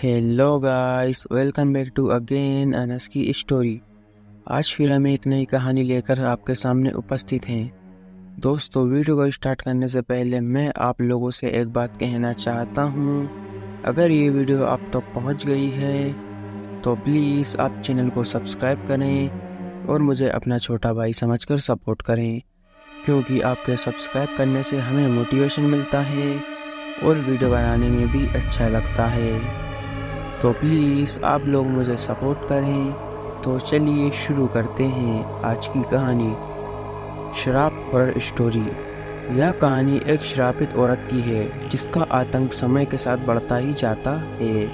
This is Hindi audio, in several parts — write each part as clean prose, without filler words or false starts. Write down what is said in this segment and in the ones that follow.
Hello guys, welcome back to again अनस की स्टोरी। आज फिर हम एक नई कहानी लेकर आपके सामने उपस्थित हैं। दोस्तों, वीडियो को स्टार्ट करने से पहले मैं आप लोगों से एक बात कहना चाहता हूँ। अगर ये वीडियो आप तक पहुँच गई है तो प्लीज़ आप चैनल को सब्सक्राइब करें और मुझे अपना छोटा भाई समझकर सपोर्ट करें, क्योंकि आपके सब्सक्राइब करने से हमें मोटिवेशन मिलता है और वीडियो बनाने में भी अच्छा लगता है। तो प्लीज़ आप लोग मुझे सपोर्ट करें। तो चलिए शुरू करते हैं आज की कहानी, श्राप हॉरर स्टोरी। यह कहानी एक श्रापित औरत की है जिसका आतंक समय के साथ बढ़ता ही जाता है।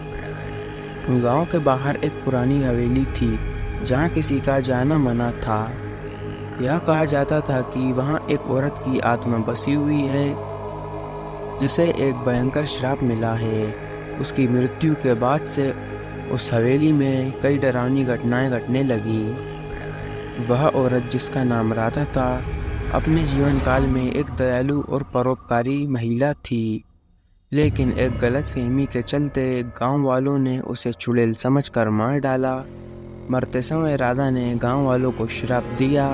गांव के बाहर एक पुरानी हवेली थी जहां किसी का जाना मना था। यह कहा जाता था कि वहां एक औरत की आत्मा बसी हुई है जिसे एक भयंकर श्राप मिला है। उसकी मृत्यु के बाद से उस हवेली में कई डरावनी घटनाएं घटने लगी। वह औरत, जिसका नाम राधा था, अपने जीवन काल में एक दयालु और परोपकारी महिला थी, लेकिन एक गलतफहमी के चलते गांव वालों ने उसे चुड़ैल समझकर मार डाला। मरते समय राधा ने गांव वालों को श्राप दिया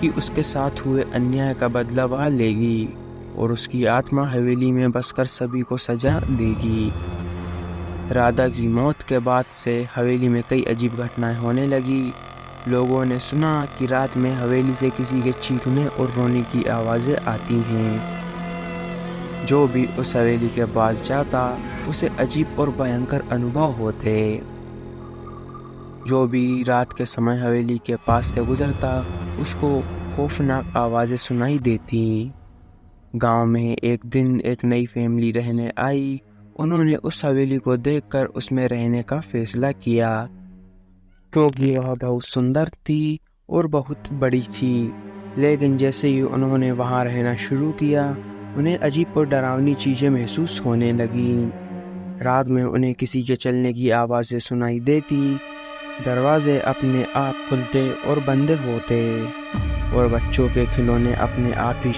कि उसके साथ हुए अन्याय का बदला वह लेगी और उसकी आत्मा हवेली में बसकर सभी को सजा देगी। राधा की मौत के बाद से हवेली में कई अजीब घटनाएं होने लगी। लोगों ने सुना कि रात में हवेली से किसी के चीखने और रोने की आवाज़ें आती हैं। जो भी उस हवेली के पास जाता उसे अजीब और भयंकर अनुभव होते। जो भी रात के समय हवेली के पास से गुजरता उसको खौफनाक आवाज़ें सुनाई देती। गांव में एक दिन एक नई फैमिली रहने आई। उन्होंने उस हवेली को देखकर उसमें रहने का फैसला किया, क्योंकि वह बहुत सुंदर थी और बहुत बड़ी थी। लेकिन जैसे ही उन्होंने वहां रहना शुरू किया, उन्हें अजीब और डरावनी चीजें महसूस होने लगी। रात में उन्हें किसी के चलने की आवाज़ें सुनाई देती, दरवाजे अपने आप खुलते और बंद होते और बच्चों के खिलौने अपने आप ही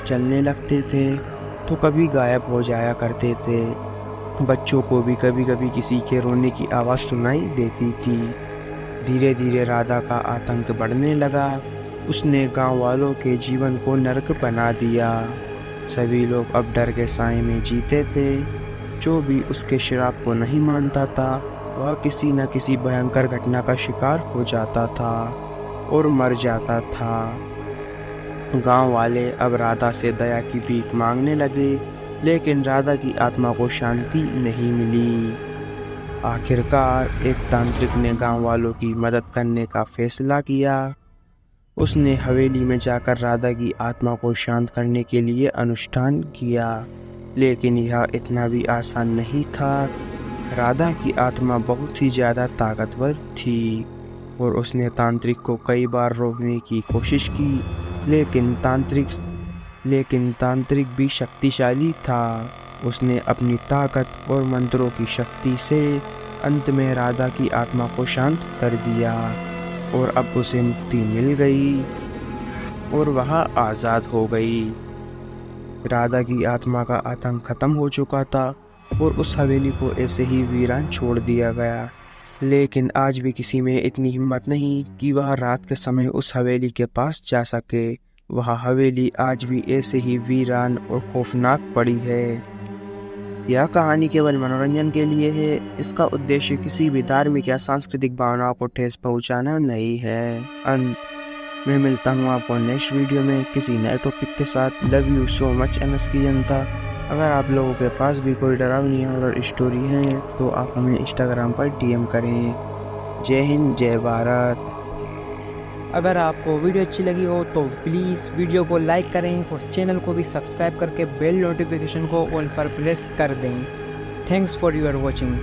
चलने लगते थे तो कभी गायब हो जाया करते थे। बच्चों को भी कभी कभी किसी के रोने की आवाज़ सुनाई देती थी। धीरे धीरे राधा का आतंक बढ़ने लगा। उसने गांव वालों के जीवन को नरक बना दिया। सभी लोग अब डर के साए में जीते थे। जो भी उसके श्राप को नहीं मानता था वह किसी न किसी भयंकर घटना का शिकार हो जाता था और मर जाता था। गांव वाले अब राधा से दया की भीख मांगने लगे, लेकिन राधा की आत्मा को शांति नहीं मिली। आखिरकार एक तांत्रिक ने गांव वालों की मदद करने का फैसला किया। उसने हवेली में जाकर राधा की आत्मा को शांत करने के लिए अनुष्ठान किया, लेकिन यह इतना भी आसान नहीं था। राधा की आत्मा बहुत ही ज़्यादा ताकतवर थी और उसने तांत्रिक को कई बार रोकने की कोशिश की, लेकिन तांत्रिक भी शक्तिशाली था। उसने अपनी ताकत और मंत्रों की शक्ति से अंत में राधा की आत्मा को शांत कर दिया और अब उसे मुक्ति मिल गई और वह आज़ाद हो गई। राधा की आत्मा का आतंक खत्म हो चुका था और उस हवेली को ऐसे ही वीरान छोड़ दिया गया। लेकिन आज भी किसी में इतनी हिम्मत नहीं कि वह रात के समय उस हवेली के पास जा सके। वह हवेली आज भी ऐसे ही वीरान और खौफनाक पड़ी है। यह कहानी केवल मनोरंजन के लिए है। इसका उद्देश्य किसी भी धार्मिक या सांस्कृतिक भावनाओं को ठेस पहुंचाना नहीं है। अंत में मिलता हूँ आपको नेक्स्ट वीडियो में किसी नए टॉपिक के साथ। Love you so much Anas की जनता। अगर आप लोगों के पास भी कोई डरावनी हॉरर स्टोरी है तो आप हमें इंस्टाग्राम पर डीएम करें। जय हिंद, जय भारत। अगर आपको वीडियो अच्छी लगी हो तो प्लीज़ वीडियो को लाइक करें और चैनल को भी सब्सक्राइब करके बेल नोटिफिकेशन को ऑल पर प्रेस कर दें। Thanks for your watching.